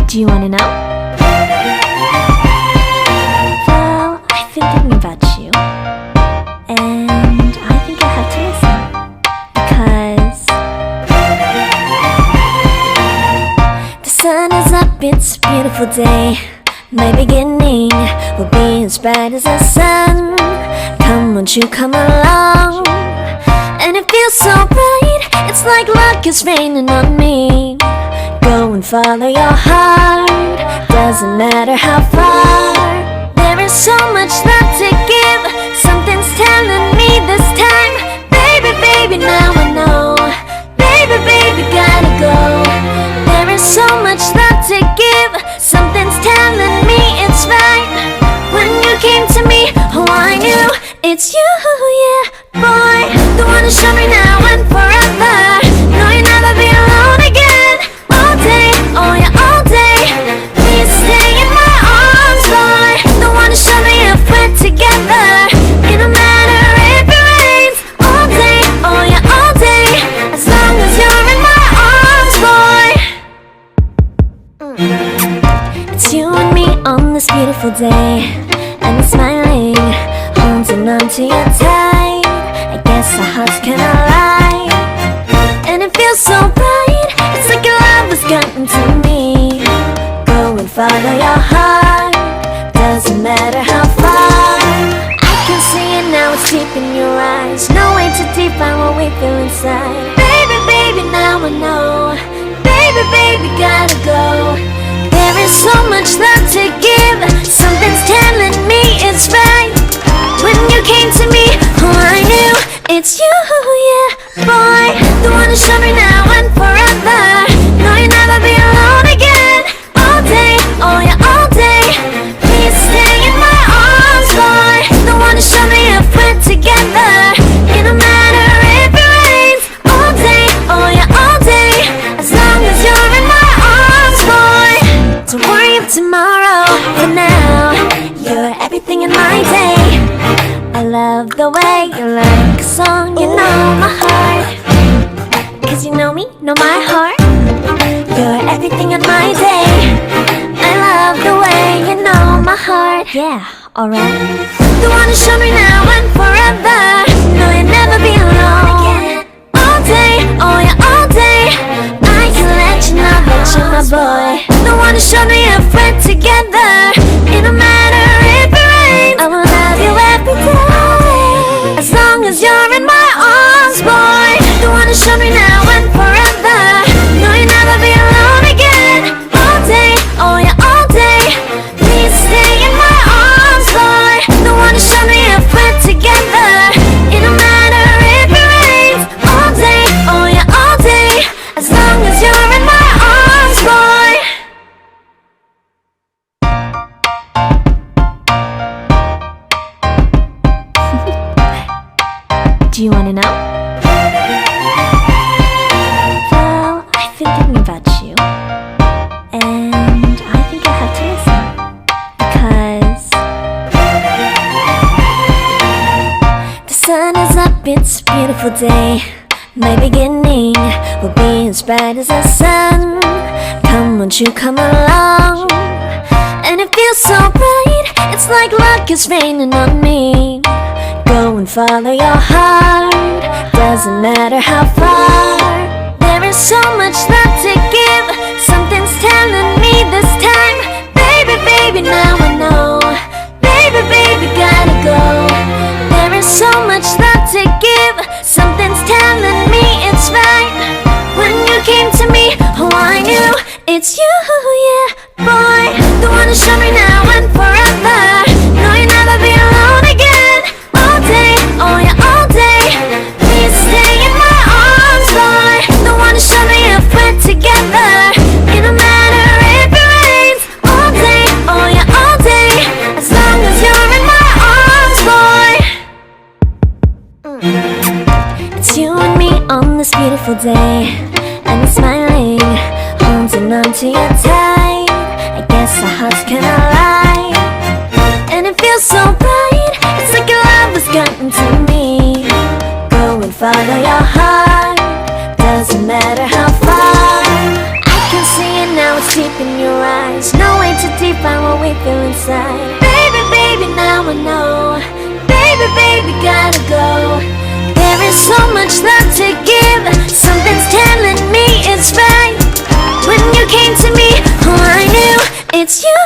Do you wanna know? Well, I've been thinking about you, and I think I have to listen, because the sun is up, it's a beautiful day. My beginning will be as bright as the sun. Come, won't you come along? And it feels so bright, it's like luck is raining on me. Go and follow your heart, doesn't matter how far. There is so much love to give, something's telling me this time. Baby, baby, now I know. Baby, baby, gotta go. There is so much love to give, something's telling me it's right. When you came to me, oh I knew it's you, yeah, boy. The one to show me now and forever. No, you'll never be alone again. All day, oh yeah, all day. Please stay in my arms, boy. The one to show me if we're together. It don't matter if it rains. All day, oh yeah, all day. As long as you're in my arms, boy. It's you and me on this beautiful day, and I'm smiling, holding on to you tight. I guess our hearts cannot lie, and it feels so bright. It's like your love has gotten to me. Go and follow your heart, doesn't matter how far. I can see it now, it's deep in your eyes. No way to define what we feel inside. Baby, baby, now I know. Baby, baby, gotta go. There is so much love to give, something's telling me it's right. When you came to me, oh I knew it's you, yeah, boy. The one to show me now and forever. No, you'll never be alone again. All day, oh yeah, all day. Please stay in my arms, boy. The one to show me if we're together. It don't matter if it rains. All day, oh yeah, all day. As long as you're in my arms, boy. Don't worry of tomorrow, for now you're everything in my day. I love the way you like a song, you know my heart. Cause you know me, know my heart. You're everything in my day. I love the way you know my heart. Yeah, alright. The one to show me now and forever. No, you'll never be alone. All day, oh yeah, all day. I can let you know that you're my boy. The one to show me if we're together. It don't matter if it rains. I will love you every day. As long as you're in my arms, boy. The one to show me now and forever. No, you'll never be alone again. All day, oh yeah, all day. Please stay in my arms, boy. The one to show me if we're together. It don't matter if it rains. All day, oh yeah, all day. As long as you're in my arms, boy. Do you wanna know? Well, I've been thinking about you, and I think I have to listen, because the sun is up, it's a beautiful day. My beginning will be as bright as the sun. Come, won't you come along? And it feels so bright, it's like luck is raining on me. Go and follow your heart, doesn't matter how far. There is so much love to give, something's telling me this time. Baby, baby, now I know. Baby, baby, gotta go. There is so much love to give, something's telling me it's right. When you came to me, oh I knew it's you, yeah, boy. The one to show me now and forever. No, you'll never be alone again. All day, oh yeah, all day. Please stay in my arms, boy. The one to show me if we're together. It don't matter if it rains. All day, oh yeah, all day. As long as you're in my arms, boy. It's you and me on this beautiful day, and I'm smiling, holding on to you tight. I guess our hearts cannot lie, and it feels so bright. It's like your love has gotten to me. Go and follow your heart, doesn't matter how far. I can see it now, it's deep in your eyes. No way to define what we feel inside. Baby, baby, now I know. Baby, baby, gotta go. There is so much love to give. Something's telling me it's right. When you came to me, oh, I knew it's you,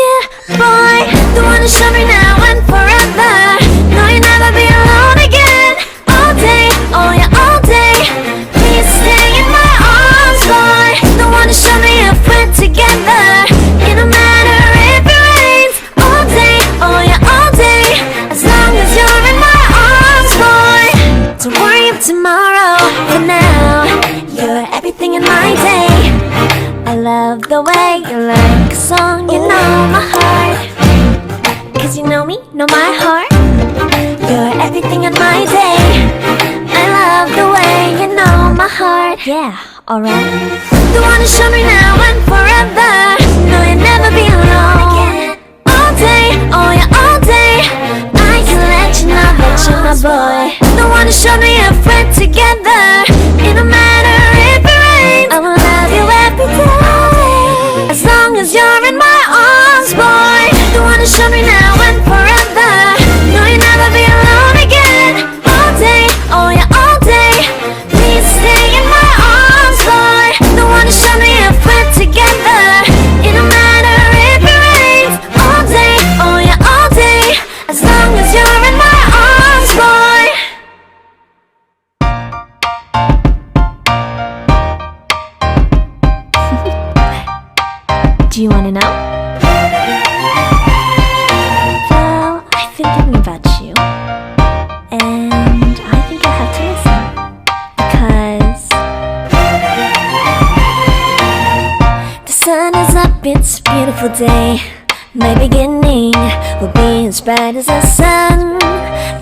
yeah, boy. The one who showed me now and forever. No, you'll never be alone again. All day, oh yeah, all day. Please stay in my arms, boy. The one who showed me if we're together. It don't matter if it rains. All day, oh yeah, all day. As long as you're in my arms, boy. Don't worry of tomorrow. For now, you're everything in my day. I love the way you like a song. You know my heart. Cause you know me, know my heart. You're everything in my day. I love the way you know my heart. Yeah, alright. The one who showed me now and forever. No, you'll never be alone. All day, oh yeah, all day. I can let you know that you're my boy. The one who showed me if we're together. It don't matter if it rains. I will love you every day. As long as you're in my arms, boy. The one who showed me now and forever. No, you'll never be alone again. All day, oh yeah, all day. Please stay in my arms, boy. The one who showed me if we're together. It don't matter if it rains. All day, oh yeah, all day. As long as you're in my arms, boy. Do you wanna know? Well, I've been thinking about you, and I think I have to listen. Because the sun is up, it's a beautiful day. My beginning will be as bright as the sun.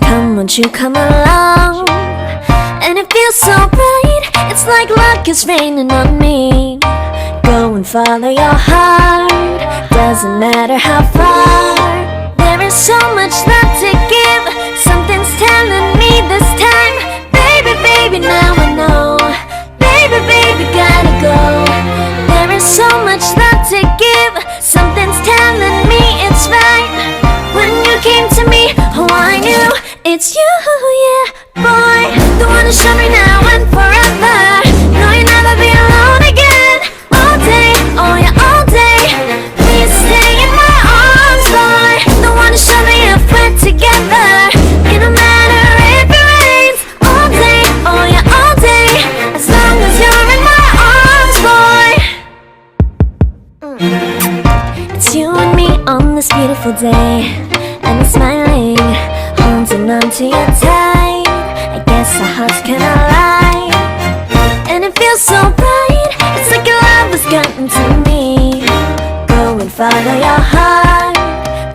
Come, won't you come along? And it feels so bright, it's like luck is raining on me. Go and follow your heart. Doesn't matter how far. There is so much love to give. Something's telling me this time. Baby, baby, now I know. Baby, baby, gotta go. There is so much love to give. Something's telling me it's right. When you came to me, oh, I knew it's you, yeah, boy. The one who showed me now and forever. No, you'll never be alone again. All day, oh yeah, all day. Please stay in my arms, boy. The one who showed me if we're together. It don't matter if it rains. All day, oh yeah, all day. As long as you're in my arms, boy. It's you and me on this beautiful day. And I'm smiling, holding on to you tight. I guess our hearts cannot lie. And it feels so bright. It's like your love has gotten to me. Go and follow your heart.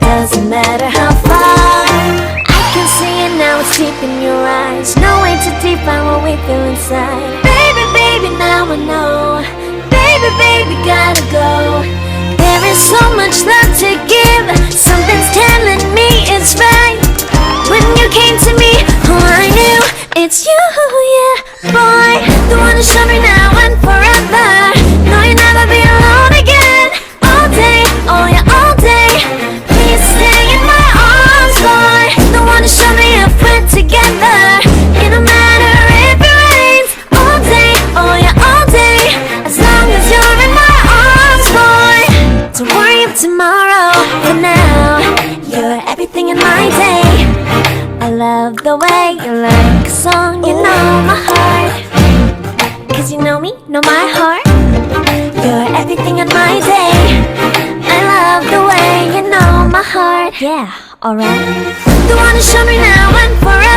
Doesn't matter how far. I can see it now, it's deep in your eyes. No way to define what we feel inside. Baby, baby, now I know. Baby, baby, gotta go. There is so much love to give. Something's telling me it's right. When you came to me, oh, I knew it's you, yeah, boy. The one who showed me now and forever. No, you'll never be alone again. All day, oh yeah, all day. Please stay in my arms, boy. The one who showed me if we're together. It don't matter if it rains. All day, oh yeah, all day. As long as you're in my arms, boy. Don't worry of tomorrow. For now, you're everything in my day. I love the way you like a song. You know my heart. Cause you know me, know my heart. You're everything in my day. I love the way you know my heart. Yeah, alright. The one who showed me now and forever.